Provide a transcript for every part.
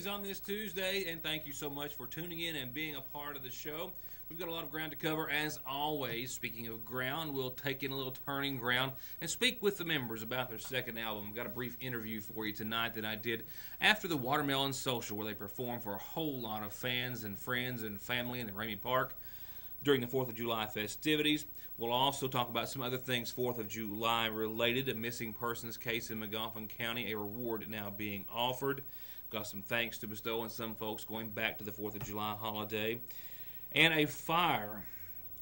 on this Tuesday, and thank you so much for tuning in and being a part of the show. We've got a lot of ground to cover, as always. Speaking of ground, we'll take in a little turning ground and speak with the members about their second album. I've got a brief interview for you tonight that I did after the Watermelon Social, where they performed for a whole lot of fans and friends and family in the Ramey Park during the 4th of July festivities. We'll also talk about some other things 4th of July related, a missing persons case in Magoffin County, a reward now being offered. Got some thanks to bestow on some folks going back to the 4th of July holiday. And a fire.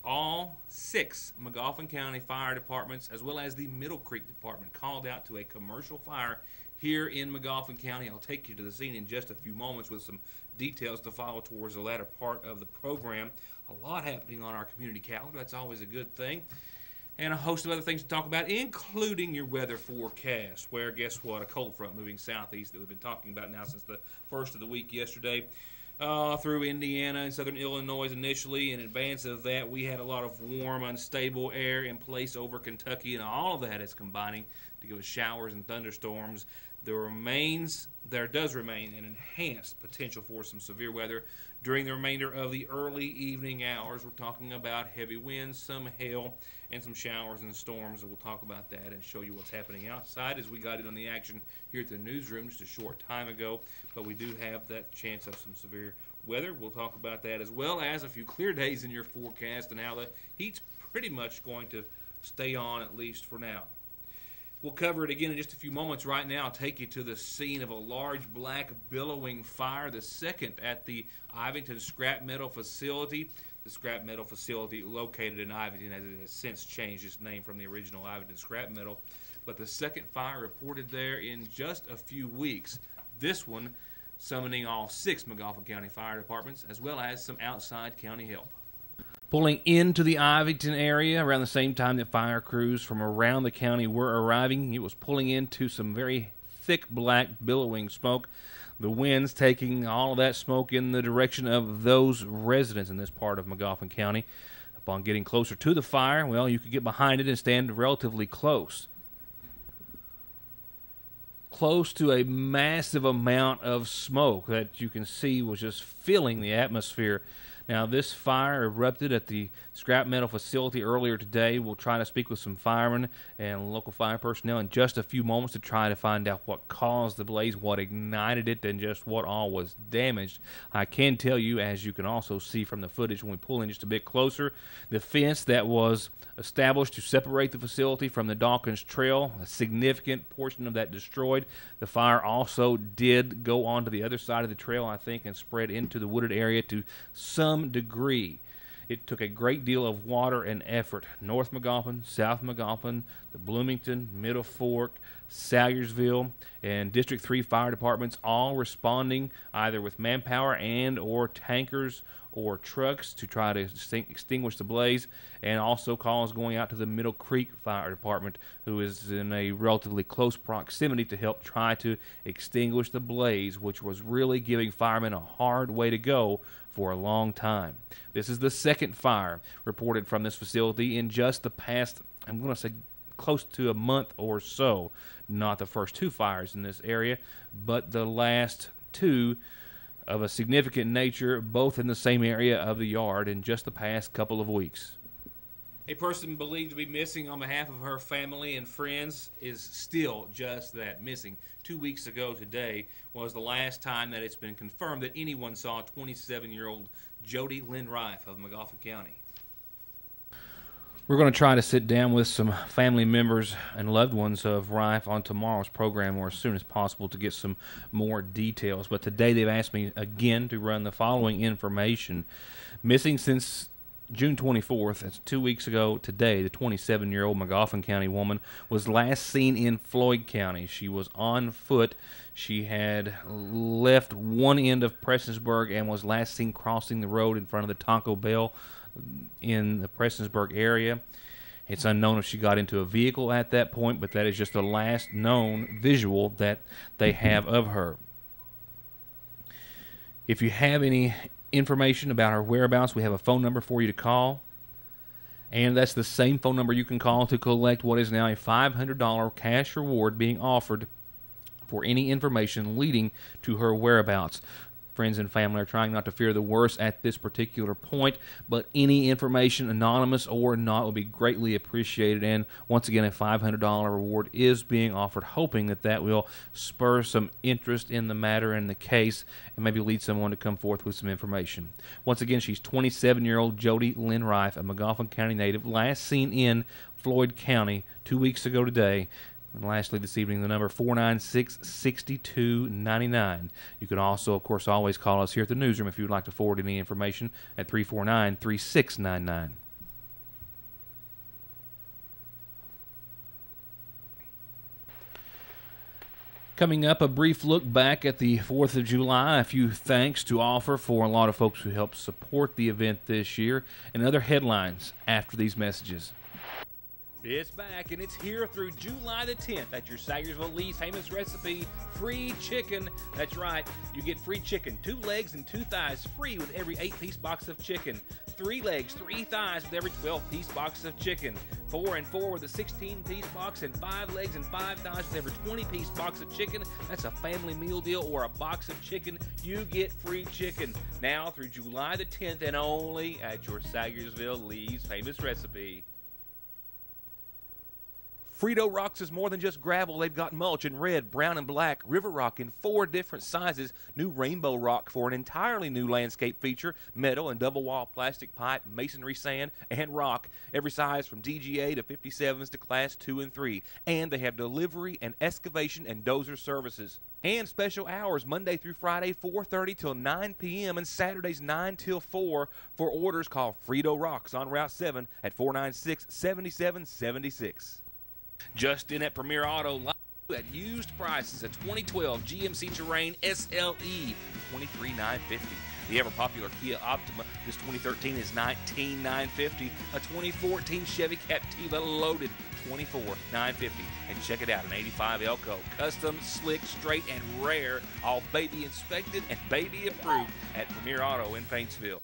All 6 Magoffin County fire departments, as well as the Middle Creek Department, called out to a commercial fire here in Magoffin County. I'll take you to the scene in just a few moments with some details to follow towards the latter part of the program. A lot happening on our community calendar. That's always a good thing. And a host of other things to talk about, including your weather forecast, where, guess what, a cold front moving southeast that we've been talking about now since the first of the week yesterday, through Indiana and southern Illinois initially. In advance of that, we had a lot of warm, unstable air in place over Kentucky, and all of that is combining to give us showers and thunderstorms. There does remain an enhanced potential for some severe weather during the remainder of the early evening hours. We're talking about heavy winds, some hail, and some showers and storms. And we'll talk about that and show you what's happening outside as we got in on the action here at the newsroom just a short time ago. But we do have that chance of some severe weather. We'll talk about that, as well as a few clear days in your forecast and how the heat's pretty much going to stay on, at least for now. We'll cover it again in just a few moments. Right now, I'll take you to the scene of a large black billowing fire, the second at the Ivington Scrap Metal Facility. The scrap metal facility located in Ivington, as it has since changed its name from the original Ivington Scrap Metal. But the second fire reported there in just a few weeks. This one summoning all 6 Magoffin County fire departments, as well as some outside county help. Pulling into the Ivington area around the same time that fire crews from around the county were arriving, it was pulling into some very thick black billowing smoke. The winds taking all of that smoke in the direction of those residents in this part of Magoffin County. Upon getting closer to the fire, well, you could get behind it and stand relatively close. Close to a massive amount of smoke that you can see was just filling the atmosphere. Now, this fire erupted at the scrap metal facility earlier today. We'll try to speak with some firemen and local fire personnel in just a few moments to try to find out what caused the blaze, what ignited it, and just what all was damaged. I can tell you, as you can also see from the footage when we pull in just a bit closer, the fence that was established to separate the facility from the Dawkins Trail, a significant portion of that destroyed. The fire also did go on to the other side of the trail, I think, and spread into the wooded area to some degree. It took a great deal of water and effort. North Magoffin, South Magoffin, the Bloomington, Middle Fork, Salyersville, and District 3 fire departments all responding either with manpower and or tankers or trucks to try to extinguish the blaze, and also calls going out to the Middle Creek Fire Department, who is in a relatively close proximity to help try to extinguish the blaze, which was really giving firemen a hard way to go for a long time. This is the second fire reported from this facility in just the past, I'm going to say, close to a month or so. Not the first 2 fires in this area, but the last 2 of a significant nature, both in the same area of the yard in just the past couple of weeks. A person believed to be missing on behalf of her family and friends is still just that, missing. 2 weeks ago today was the last time that it's been confirmed that anyone saw 27-year-old Jody Lynn Rife of Magoffin County. We're going to try to sit down with some family members and loved ones of Rife on tomorrow's program, or as soon as possible, to get some more details. But today they've asked me again to run the following information. Missing since June 24th, that's 2 weeks ago today, the 27-year-old Magoffin County woman was last seen in Floyd County. She was on foot. She had left one end of Prestonsburg and was last seen crossing the road in front of the Taco Bell in the Prestonsburg area. It's unknown if she got into a vehicle at that point, but that is just the last known visual that they have of her. If you have any information about her whereabouts, we have a phone number for you to call, and that's the same phone number you can call to collect what is now a $500 cash reward being offered for any information leading to her whereabouts. Friends and family are trying not to fear the worst at this particular point, but any information, anonymous or not, will be greatly appreciated. And once again, a $500 reward is being offered, hoping that that will spur some interest in the matter and the case and maybe lead someone to come forth with some information. Once again, she's 27-year-old Jody Lynn Rife, a Magoffin County native, last seen in Floyd County 2 weeks ago today. And lastly, this evening, the number 496-6299. You can also, of course, always call us here at the newsroom if you would like to forward any information at 349-3699. Coming up, a brief look back at the 4th of July, a few thanks to offer for a lot of folks who helped support the event this year, and other headlines after these messages. It's back, and it's here through July the 10th at your Sagersville Lee's famous recipe, free chicken. That's right, you get free chicken, 2 legs and 2 thighs free with every 8-piece box of chicken, 3 legs, 3 thighs with every 12-piece box of chicken, 4 and 4 with a 16-piece box, and 5 legs and 5 thighs with every 20-piece box of chicken. That's a family meal deal or a box of chicken. You get free chicken now through July the 10th and only at your Sagersville Lee's famous recipe. Frito Rocks is more than just gravel. They've got mulch in red, brown, and black, river rock in 4 different sizes, new rainbow rock for an entirely new landscape feature, metal and double-wall plastic pipe, masonry sand, and rock, every size from DGA to 57s to Class 2 and 3. And they have delivery and excavation and dozer services. And special hours, Monday through Friday, 4:30 till 9 p.m., and Saturdays 9 till 4. For orders, call Frito Rocks on Route 7 at 496-7776. Just in at Premier Auto, at used prices, a 2012 GMC Terrain SLE, $23,950. The ever-popular Kia Optima, this 2013 is $19,950. A 2014 Chevy Captiva Loaded, $24,950. And check it out, an 85 Elko, custom, slick, straight, and rare, all baby inspected and baby approved at Premier Auto in Paintsville.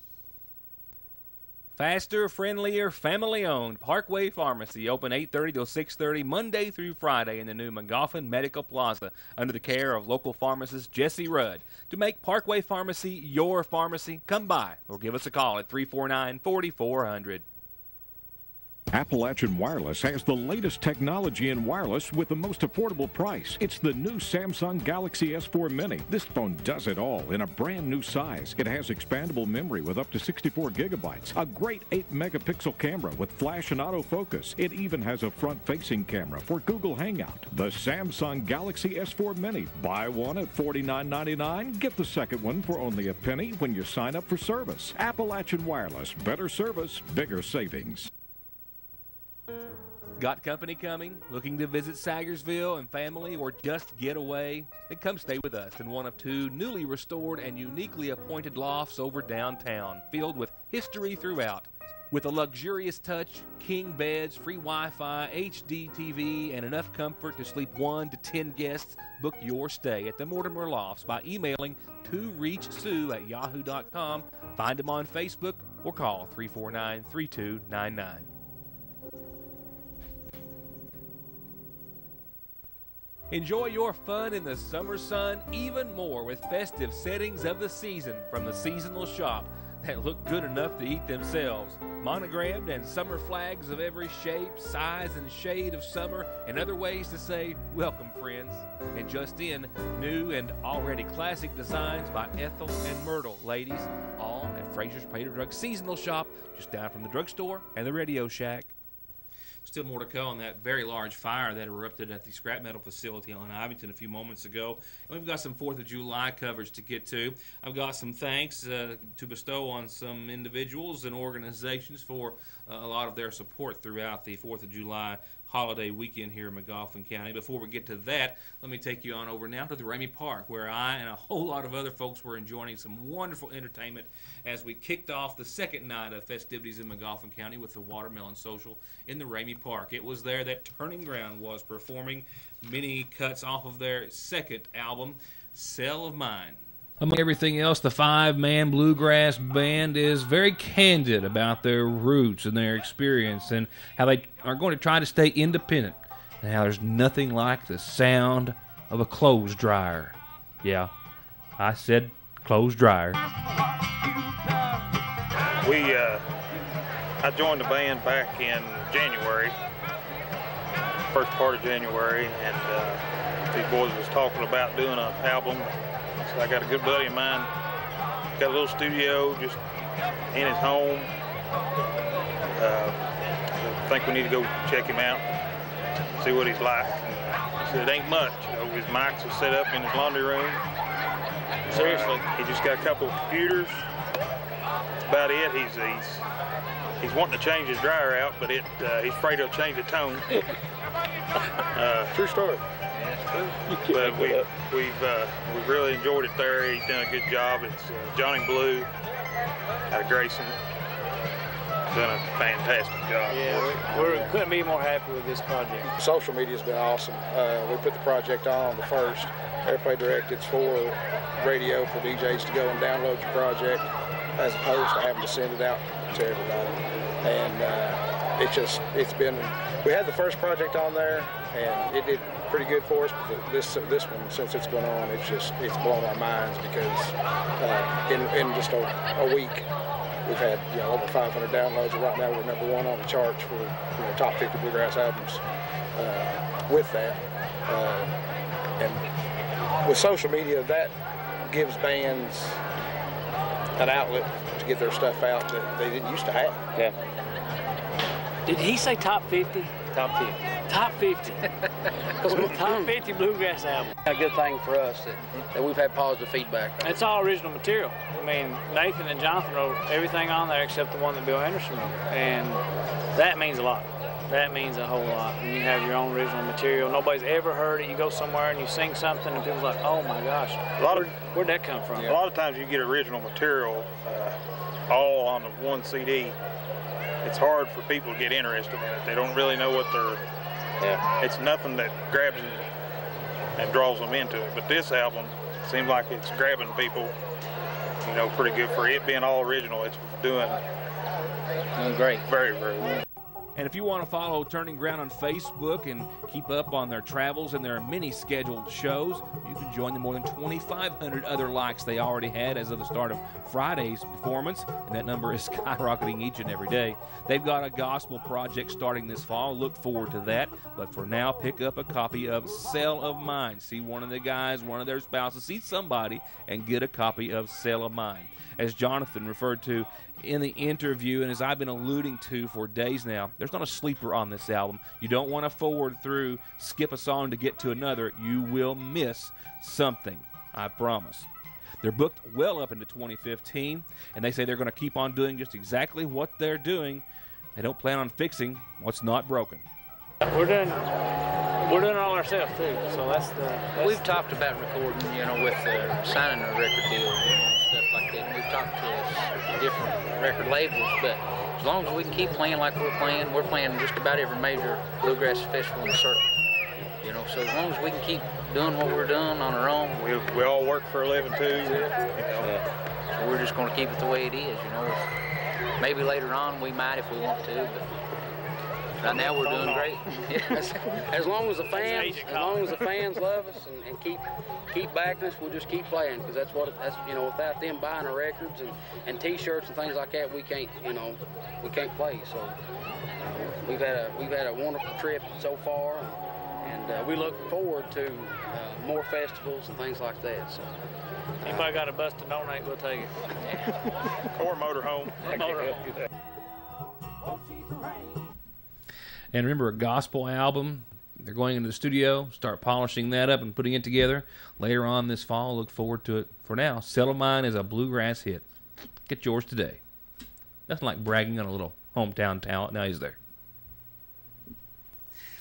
Faster, friendlier, family-owned Parkway Pharmacy, open 8:30 till 6:30 Monday through Friday in the new Magoffin Medical Plaza under the care of local pharmacist Jesse Rudd. To make Parkway Pharmacy your pharmacy, come by or give us a call at 349-4400. Appalachian Wireless has the latest technology in wireless with the most affordable price. It's the new Samsung Galaxy S4 Mini. This phone does it all in a brand new size. It has expandable memory with up to 64 gigabytes, a great 8-megapixel camera with flash and autofocus. It even has a front-facing camera for Google Hangout. The Samsung Galaxy S4 Mini. Buy one at $49.99. Get the second one for only a penny when you sign up for service. Appalachian Wireless. Better service, bigger savings. Got company coming? Looking to visit Sagersville and family or just get away? Then come stay with us in one of 2 newly restored and uniquely appointed lofts over downtown, filled with history throughout. With a luxurious touch, king beds, free Wi-Fi, HD TV, and enough comfort to sleep 1 to 10 guests, book your stay at the Mortimer Lofts by emailing toreachsue@yahoo.com, find them on Facebook, or call 349-3299. Enjoy your fun in the summer sun even more with festive settings of the season from the seasonal shop that look good enough to eat themselves. Monogrammed and summer flags of every shape, size, and shade of summer, and other ways to say, welcome, friends. And just in, new and already classic designs by Ethel and Myrtle, ladies, all at Fraser's Prater Drug Seasonal Shop, just down from the drugstore and the Radio Shack. Still more to come on that very large fire that erupted at the scrap metal facility on Ivington a few moments ago. And we've got some 4th of July coverage to get to. I've got some thanks to bestow on some individuals and organizations for a lot of their support throughout the 4th of July holiday weekend here in Magoffin County. Before we get to that, let me take you on over now to the Ramey Park, where I and a whole lot of other folks were enjoying some wonderful entertainment as we kicked off the second night of festivities in Magoffin County with the Watermelon Social in the Ramey Park. It was there that Turning Ground was performing many cuts off of their second album, Cell of Mine. Among everything else, the 5-man bluegrass band is very candid about their roots and their experience and how they are going to try to stay independent and how there's nothing like the sound of a clothes dryer. Yeah, I said clothes dryer. I joined the band back in January, first part of January, and these boys was talking about doing an album. So I got a good buddy of mine, got a little studio just in his home. I think we need to go check him out, see what he's like. He said it ain't much. You know, his mics are set up in his laundry room. Seriously, he just got a couple of computers. That's about it. He's wanting to change his dryer out, but he's afraid he'll change the tone. True story. But we've really enjoyed it there. He's done a good job. It's Johnny Blue out of Grayson. Done a fantastic job. Yeah, we couldn't be more happy with this project. Social media's been awesome. We put the project on the first. Airplay Direct, it's for radio for DJs to go and download your project as opposed to having to send it out to everybody. And we had the first project on there and it did pretty good for us, but this one, since it's been on, it's blown our minds because in just a week, we've had over 500 downloads, and right now we're #1 on the charts for top 50 bluegrass albums. With that, and with social media, that gives bands an outlet to get their stuff out that they didn't used to have. Yeah. Did he say top 50? Top 50. Top 50. Top 50 bluegrass album. A good thing for us that we've had positive feedback. It's all original material. I mean, Nathan and Jonathan wrote everything on there except the one that Bill Anderson wrote. And that means a lot. That means a whole lot. When you have your own original material, nobody's ever heard it. You go somewhere and you sing something and people's like, oh my gosh, where'd that come from? A lot of times you get original material all on one CD. It's hard for people to get interested in it. They don't really know what it's nothing that grabs them and draws them into it. But this album seems like it's grabbing people, pretty good for it being all original. It's doing great. Very, very well. And if you want to follow Turning Ground on Facebook and keep up on their travels and their many scheduled shows, you can join the more than 2,500 other likes they already had as of the start of Friday's performance, and that number is skyrocketing each and every day. They've got a gospel project starting this fall. Look forward to that. But for now, pick up a copy of Cell of Mine. See one of the guys, one of their spouses, see somebody, and get a copy of Cell of Mine. As Jonathan referred to in the interview, and as I've been alluding to for days now, there's not a sleeper on this album. You don't want to forward through, skip a song to get to another. You will miss something, I promise. They're booked well up into 2015, and they say they're going to keep on doing just exactly what they're doing. They don't plan on fixing what's not broken. We're doing it all ourselves too, so that's We've talked about recording, with signing a record deal, stuff like that. And we've talked to different record labels, but as long as we can keep playing like we're playing just about every major bluegrass festival in the circuit. So as long as we can keep doing what we're doing on our own, we all work for a living too. So we're just going to keep it the way it is. Maybe later on we might if we want to, but right now we're doing great. As long as the fans love us and keep backing us, we'll just keep playing, because that's without them buying our records and T-shirts and things like that, we can't play. So we've had a wonderful trip so far, and we look forward to more festivals and things like that. So anybody got a bus to donate, we'll take it. Or motorhome. And remember, a gospel album, they're going into the studio, start polishing that up and putting it together. Later on this fall, look forward to it. For now, Cell of Mine is a bluegrass hit. Get yours today. Nothing like bragging on a little hometown talent. Now he's there.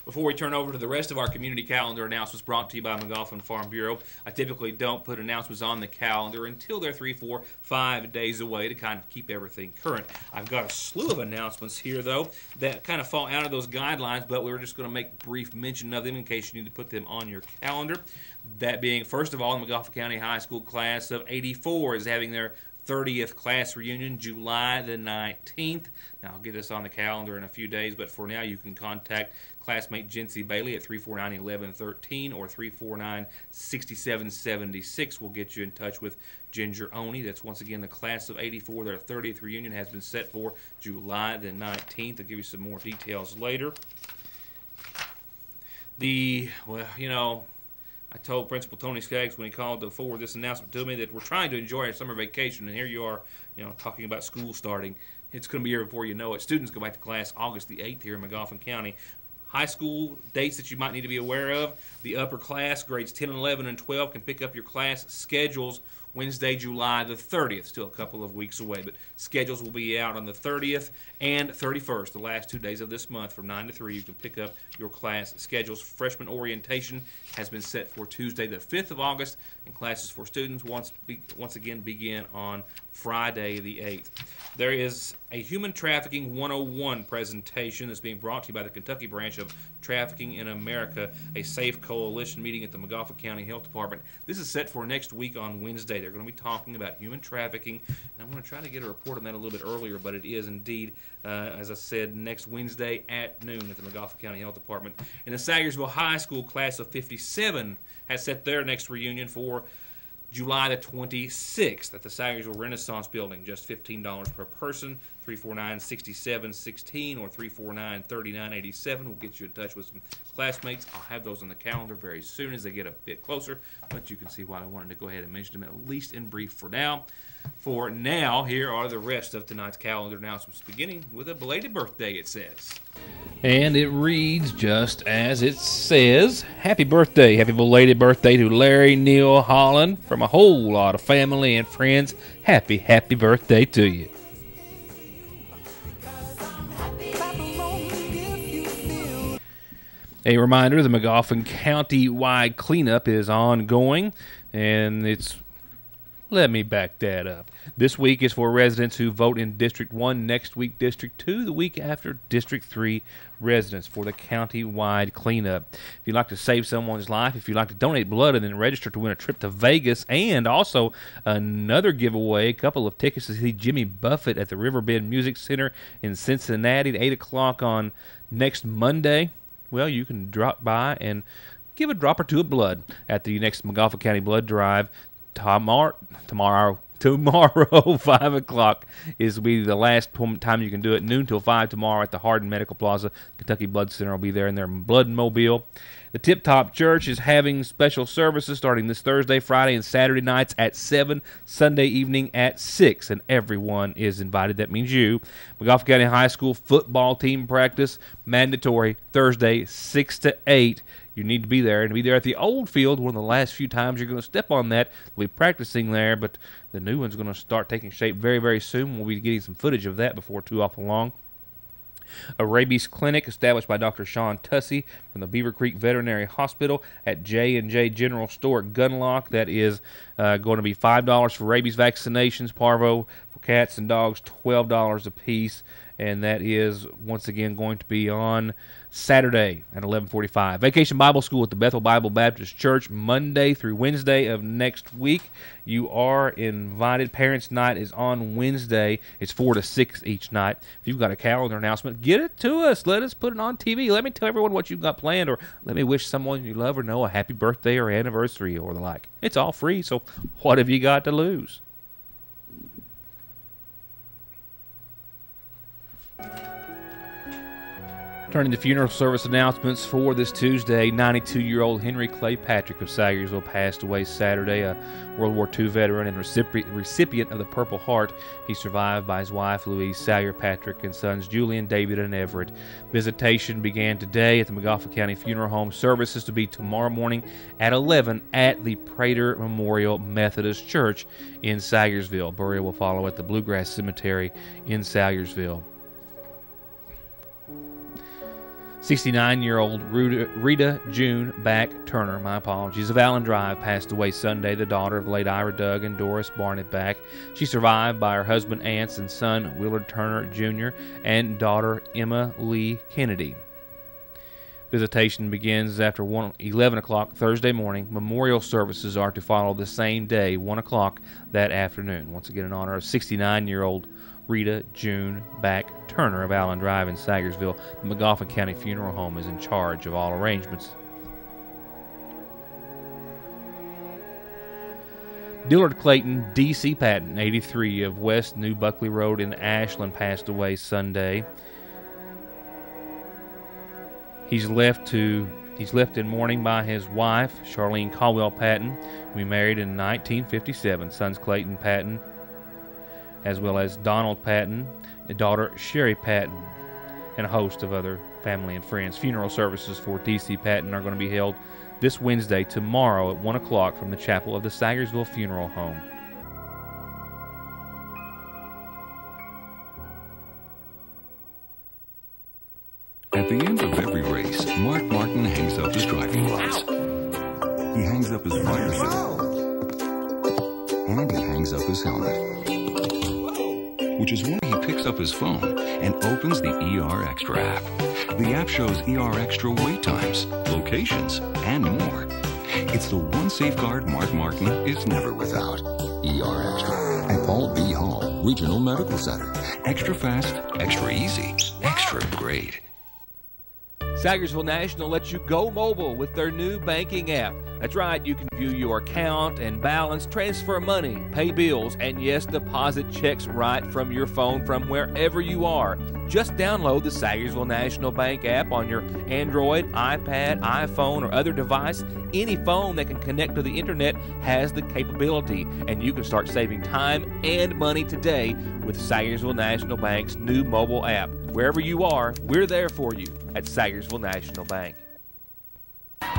Before we turn over to the rest of our community calendar announcements brought to you by McGoffin Farm Bureau, I typically don't put announcements on the calendar until they're 3, 4, 5 days away to kind of keep everything current. I've got a slew of announcements here, though, that kind of fall out of those guidelines, but we're just going to make brief mention of them in case you need to put them on your calendar. That being, first of all, the McGoffin County High School class of '84 is having their 30th class reunion, July the 19th. Now, I'll get this on the calendar in a few days, but for now, you can contact classmate Jency Bailey at 349-1113 or 349-6776. We'll get you in touch with Ginger Oney. That's once again the class of 84. Their 30th reunion has been set for July the 19th. I'll give you some more details later. I told Principal Tony Skaggs when he called to forward this announcement to me that we're trying to enjoy our summer vacation, and here you are, talking about school starting. It's going to be here before you know it. Students go back to class August the 8th here in McGoffin County. High school dates that you might need to be aware of: the upper class, grades 10, 11, and 12, can pick up your class schedules Wednesday, July the 30th. Still a couple of weeks away, but schedules will be out on the 30th and 31st, the last 2 days of this month from 9 to 3. You can pick up your class schedules. Freshman orientation has been set for Tuesday the 5th of August, and classes for students once again begin on Friday the 8th. There is a Human Trafficking 101 presentation that's being brought to you by the Kentucky branch of Trafficking in America, a SAFE coalition meeting at the McGoffin County Health Department. This is set for next week on Wednesday. They're going to be talking about human trafficking, and I'm going to try to get a report on that a little bit earlier, but it is indeed, as I said, next Wednesday at noon at the McGoffin County Health Department. And the Sagersville High School class of 57 has set their next reunion for July the 26th at the Sagersville Renaissance Building. Just $15 per person, 349-6716 or 349-3987. We'll get you in touch with some classmates. I'll have those on the calendar very soon as they get a bit closer, but you can see why I wanted to go ahead and mention them at least in brief for now. For now, here are the rest of tonight's calendar announcements, beginning with a belated birthday, it says. And it reads just as it says. Happy birthday, happy belated birthday to Larry Neal Holland from a whole lot of family and friends. Happy, happy birthday to you. A reminder, the McGoffin County-wide cleanup is ongoing, and let me back that up. This week is for residents who vote in District 1, next week District 2, the week after District 3 residents for the county-wide cleanup. If you'd like to save someone's life, if you'd like to donate blood and then register to win a trip to Vegas, and also another giveaway, a couple of tickets to see Jimmy Buffett at the Riverbend Music Center in Cincinnati at 8 o'clock on next Monday, well, you can drop by and give a drop or two of blood at the next McGoffin County Blood Drive. Tomorrow, 5 o'clock is will be the last time you can do it. Noon till 5 tomorrow at the Hardin Medical Plaza. Kentucky Blood Center will be there in their blood mobile. The Tip Top Church is having special services starting this Thursday, Friday, and Saturday nights at 7, Sunday evening at 6, and everyone is invited. That means you. McGoffin County High School football team practice, mandatory, Thursday, 6 to 8. You need to be there, and be there at the old field. One of the last few times you're going to step on that. We'll be practicing there, but the new one's going to start taking shape very, very soon. We'll be getting some footage of that before too awful long. A rabies clinic established by Dr. Sean Tussey from the Beaver Creek Veterinary Hospital at J&J General Store at Gunlock. That is going to be $5 for rabies vaccinations, parvo for cats and dogs, $12 a piece, and that is once again going to be on Saturday at 11:45. Vacation Bible School at the Bethel Bible Baptist Church, Monday through Wednesday of next week. You are invited. Parents' Night is on Wednesday. It's 4 to 6 each night. If you've got a calendar announcement, get it to us. Let us put it on TV. Let me tell everyone what you've got planned, or let me wish someone you love or know a happy birthday or anniversary or the like. It's all free, so what have you got to lose? Turning to funeral service announcements for this Tuesday, 92-year-old Henry Clay Patrick of Sagersville passed away Saturday, a World War II veteran and recipient of the Purple Heart. He's survived by his wife, Louise Salyer Patrick, and sons Julian, David, and Everett. Visitation began today at the McGoffin County Funeral Home. Services to be tomorrow morning at 11 at the Prater Memorial Methodist Church in Sagersville. Burial will follow at the Bluegrass Cemetery in Sagersville. 69-year-old Rita June Back Turner, of Allen Drive, passed away Sunday, the daughter of late Ira Doug and Doris Barnett Back. She survived by her husband, aunts, and son, Willard Turner Jr., and daughter, Emma Lee Kennedy. Visitation begins after 11 o'clock Thursday morning. Memorial services are to follow the same day, 1 o'clock that afternoon. Once again, in honor of 69-year-old Rita June Back Turner of Allen Drive in Sagersville. The McGoffin County Funeral Home is in charge of all arrangements. Dillard Clayton D.C. Patton, 83, of West New Buckley Road in Ashland, passed away Sunday. He's left in mourning by his wife, Charlene Caldwell Patton, who he married in 1957. Sons Clayton Patton, as well as Donald Patton, the daughter Sherry Patton, and a host of other family and friends. Funeral services for D.C. Patton are going to be held this Wednesday, tomorrow at 1 o'clock from the chapel of the Sagersville Funeral Home. At the end of every race, Mark Martin hangs up his driving gloves. He hangs up his fire suit. And he hangs up his helmet. Which is when he picks up his phone and opens the ER Extra app. The app shows ER Extra wait times, locations, and more. It's the one safeguard Mark Martin is never without. ER Extra at Paul B. Hall Regional Medical Center. Extra fast, extra easy, extra great. Sagersville National lets you go mobile with their new banking app. That's right, you can view your account and balance, transfer money, pay bills, and yes, deposit checks right from your phone from wherever you are. Just download the Sagersville National Bank app on your Android, iPad, iPhone, or other device. Any phone that can connect to the internet has the capability, and you can start saving time and money today with Sagersville National Bank's new mobile app. Wherever you are, we're there for you at Sagersville National Bank.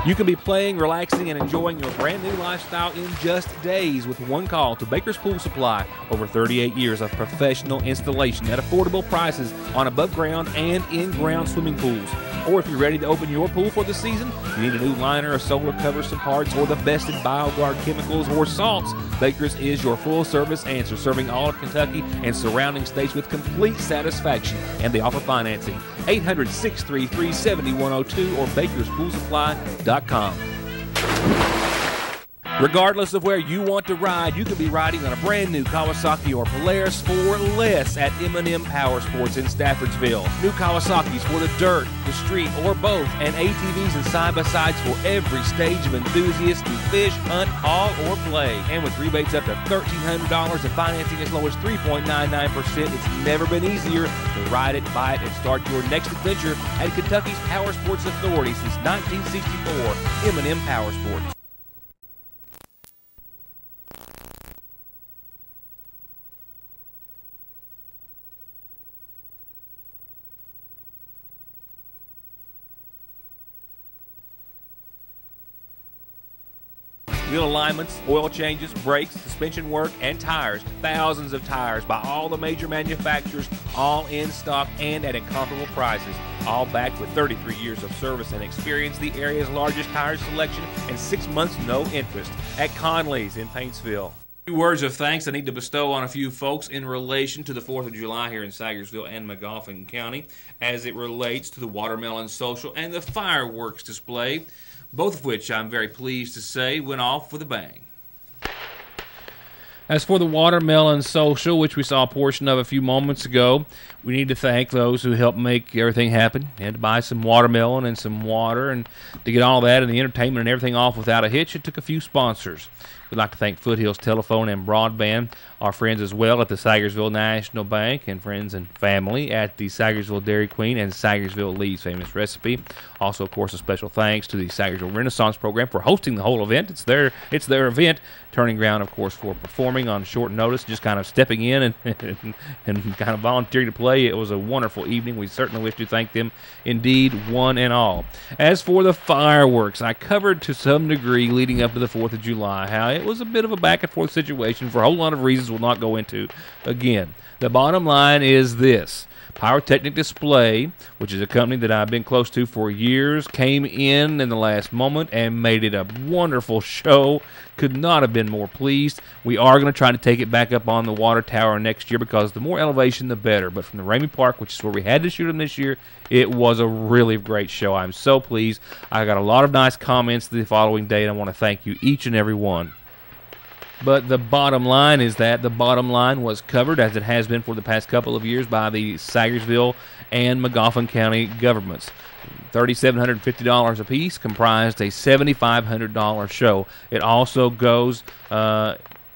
You can be playing, relaxing, and enjoying your brand new lifestyle in just days with one call to Baker's Pool Supply. Over 38 years of professional installation at affordable prices on above-ground and in-ground swimming pools. Or if you're ready to open your pool for the season, you need a new liner, a solar cover, some parts, or the best in BioGuard chemicals or salts, Baker's is your full-service answer, serving all of Kentucky and surrounding states with complete satisfaction. And they offer financing. 800-633-7102 or bakerspoolsupply.com. Regardless of where you want to ride, you can be riding on a brand new Kawasaki or Polaris for less at M&M Power Sports in Staffordsville. New Kawasaki's for the dirt, the street, or both, and ATVs and side-by-sides for every stage of enthusiasts to fish, hunt, haul, or play. And with rebates up to $1,300 and financing as low as 3.99%, it's never been easier to ride it, buy it, and start your next adventure at Kentucky's Power Sports Authority since 1964, M&M Power Sports. Wheel alignments, oil changes, brakes, suspension work, and tires. Thousands of tires by all the major manufacturers, all in stock and at incomparable prices. All backed with 33 years of service and experience, the area's largest tire selection, and 6 months no interest at Conley's in Paintsville. Few words of thanks I need to bestow on a few folks in relation to the 4th of July here in Sagersville and McGoffin County as it relates to the Watermelon Social and the fireworks display, both of which I'm very pleased to say went off with a bang. As for the Watermelon Social, which we saw a portion of a few moments ago, we need to thank those who helped make everything happen. We had to buy some watermelon and some water, and to get all that and the entertainment and everything off without a hitch, it took a few sponsors. We'd like to thank Foothills Telephone and Broadband, our friends as well at the Sagersville National Bank, and friends and family at the Sagersville Dairy Queen and Sagersville Lee's Famous Recipe. Also, of course, a special thanks to the Sagersville Renaissance Program for hosting the whole event. It's their event, turning ground, of course, for performing on short notice, just kind of stepping in and kind of volunteering to play. It was a wonderful evening. We certainly wish to thank them indeed, one and all. As for the fireworks, I covered to some degree leading up to the 4th of July how it was a bit of a back-and-forth situation for a whole lot of reasons we'll not go into again. The bottom line is this. Pyrotechnic Display, which is a company that I've been close to for years, came in the last moment and made it a wonderful show. Could not have been more pleased. We are going to try to take it back up on the water tower next year because the more elevation, the better. But from the Ramey Park, which is where we had to shoot them this year, it was a really great show. I'm so pleased. I got a lot of nice comments the following day, and I want to thank you each and every one. But the bottom line is that the bottom line was covered, as it has been for the past couple of years, by the Sayersville and Magoffin County governments. $3,750 apiece comprised a $7,500 show. It also goes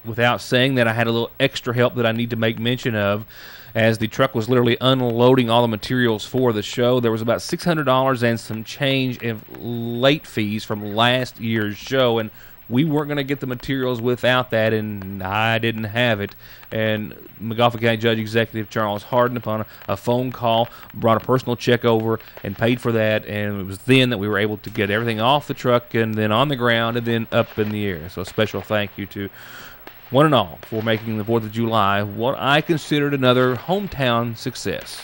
without saying that I had a little extra help that I need to make mention of. As the truck was literally unloading all the materials for the show, there was about $600 and some change in late fees from last year's show, and we weren't going to get the materials without that, and I didn't have it. And Magoffin County Judge Executive Charles Harden, upon a phone call, brought a personal check over and paid for that, and it was then that we were able to get everything off the truck and then on the ground and then up in the air. So a special thank you to one and all for making the 4th of July what I considered another hometown success.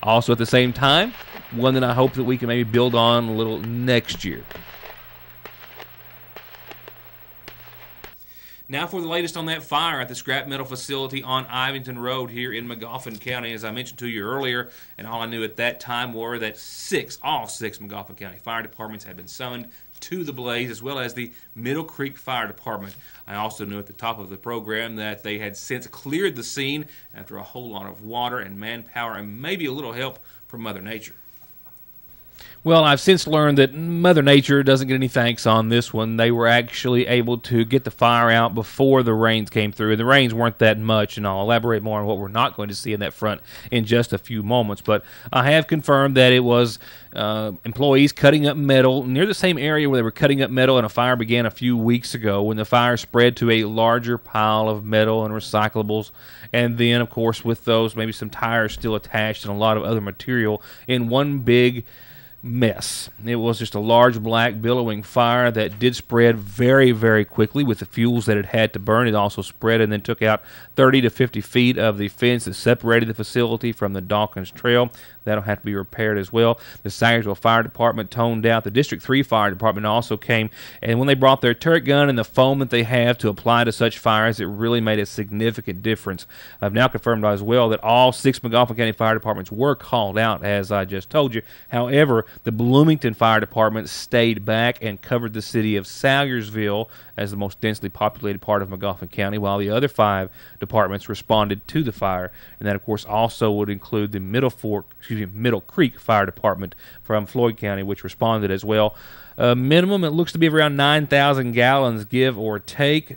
Also at the same time, one that I hope that we can maybe build on a little next year. Now for the latest on that fire at the scrap metal facility on Ivington Road here in Magoffin County. As I mentioned to you earlier, and all I knew at that time were that all six Magoffin County fire departments had been summoned to the blaze, as well as the Middle Creek Fire Department. I also knew at the top of the program that they had since cleared the scene after a whole lot of water and manpower and maybe a little help from Mother Nature. Well, I've since learned that Mother Nature doesn't get any thanks on this one. They were actually able to get the fire out before the rains came through. And the rains weren't that much, and I'll elaborate more on what we're not going to see in that front in just a few moments. But I have confirmed that it was employees cutting up metal near the same area where they were cutting up metal, and a fire began a few weeks ago when the fire spread to a larger pile of metal and recyclables. And then, of course, with those, maybe some tires still attached and a lot of other material in one big mess. It was just a large black billowing fire that did spread very, very quickly with the fuels that it had to burn. It also spread and then took out 30 to 50 feet of the fence that separated the facility from the Dawkins Trail. That'll have to be repaired as well. The Sayersville Fire Department toned out. The District 3 Fire Department also came, and when they brought their turret gun and the foam that they have to apply to such fires, it really made a significant difference. I've now confirmed as well that all 6 Magoffin County Fire Departments were called out, as I just told you. However, the Bloomington Fire Department stayed back and covered the city of Sayersville as the most densely populated part of Magoffin County, while the other 5 departments responded to the fire. And that, of course, also would include the Middle Creek Fire Department from Floyd County, which responded as well. Minimum, it looks to be around 9,000 gallons, give or take,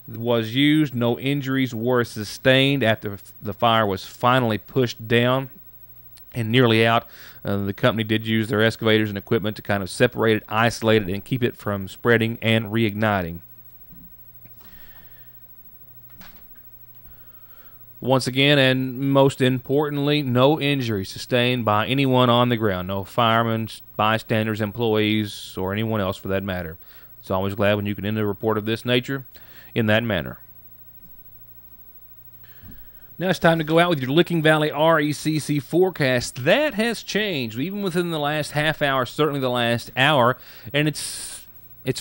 was used. No injuries were sustained after the fire was finally pushed down and nearly out. The company did use their excavators and equipment to kind of separate it, isolate it, and keep it from spreading and reigniting. Once again, and most importantly, no injuries sustained by anyone on the ground. No firemen, bystanders, employees, or anyone else for that matter. It's always glad when you can end a report of this nature in that manner. Now it's time to go out with your Licking Valley RECC forecast. That has changed, even within the last half hour, certainly the last hour, and it's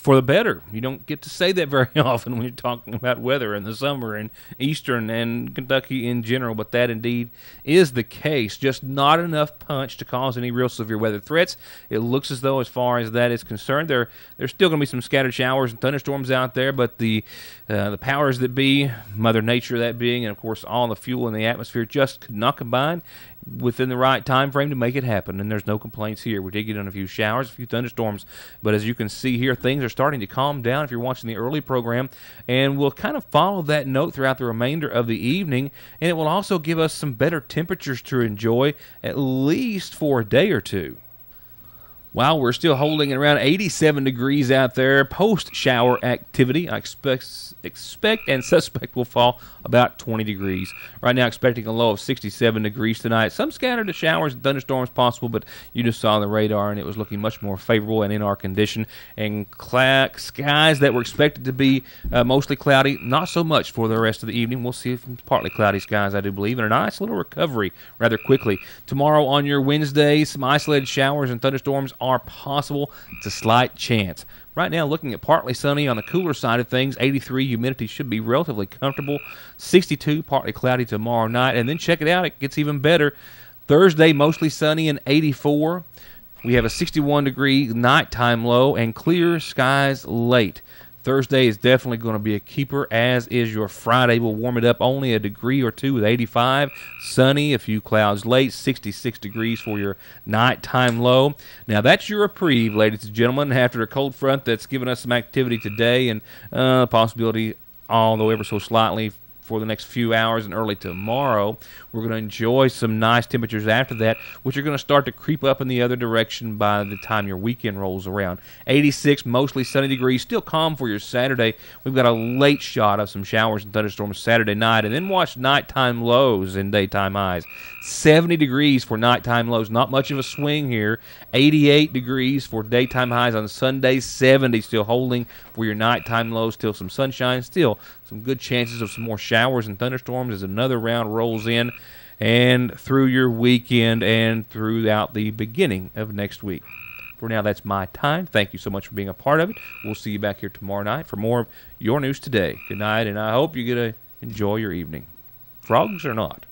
for the better. You don't get to say that very often when you're talking about weather in the summer in Eastern and Kentucky in general, but that indeed is the case. Just not enough punch to cause any real severe weather threats. It looks as though, as far as that is concerned, there's still going to be some scattered showers and thunderstorms out there, but the powers that be, Mother Nature that being, and of course all the fuel in the atmosphere, just could not combine within the right time frame to make it happen, and there's no complaints here. We did get on a few showers, a few thunderstorms, but as you can see here, things are starting to calm down if you're watching the early program, and we'll kind of follow that note throughout the remainder of the evening, and it will also give us some better temperatures to enjoy, at least for a day or two. While we're still holding around 87 degrees out there, post-shower activity, I expect and suspect will fall about 20 degrees. Right now, expecting a low of 67 degrees tonight. Some scattered showers and thunderstorms possible, but you just saw the radar, and it was looking much more favorable and in our condition. And skies that were expected to be mostly cloudy, not so much for the rest of the evening. We'll see if it's partly cloudy skies, I do believe, and a nice little recovery rather quickly. Tomorrow on your Wednesday, some isolated showers and thunderstorms are possible. It's a slight chance. Right now, looking at partly sunny on the cooler side of things. 83, humidity should be relatively comfortable. 62, partly cloudy tomorrow night. And then check it out, it gets even better. Thursday, mostly sunny and 84. We have a 61-degree nighttime low and clear skies late. Thursday is definitely going to be a keeper, as is your Friday. We'll warm it up only a degree or two with 85. Sunny, a few clouds late, 66 degrees for your nighttime low. Now, that's your reprieve, ladies and gentlemen, after a cold front that's given us some activity today and possibility, although ever so slightly, for the next few hours and early tomorrow. We're going to enjoy some nice temperatures after that, which are going to start to creep up in the other direction by the time your weekend rolls around. 86, mostly sunny degrees, still calm for your Saturday. We've got a late shot of some showers and thunderstorms Saturday night, and then watch nighttime lows and daytime highs. 70 degrees for nighttime lows, not much of a swing here. 88 degrees for daytime highs on Sunday. 70 still holding for your nighttime lows, still some sunshine, still some good chances of some more showers and thunderstorms as another round rolls in and through your weekend and throughout the beginning of next week. For now, that's my time. Thank you so much for being a part of it. We'll see you back here tomorrow night for more of your news today. Good night, and I hope you get to enjoy your evening. Frogs or not.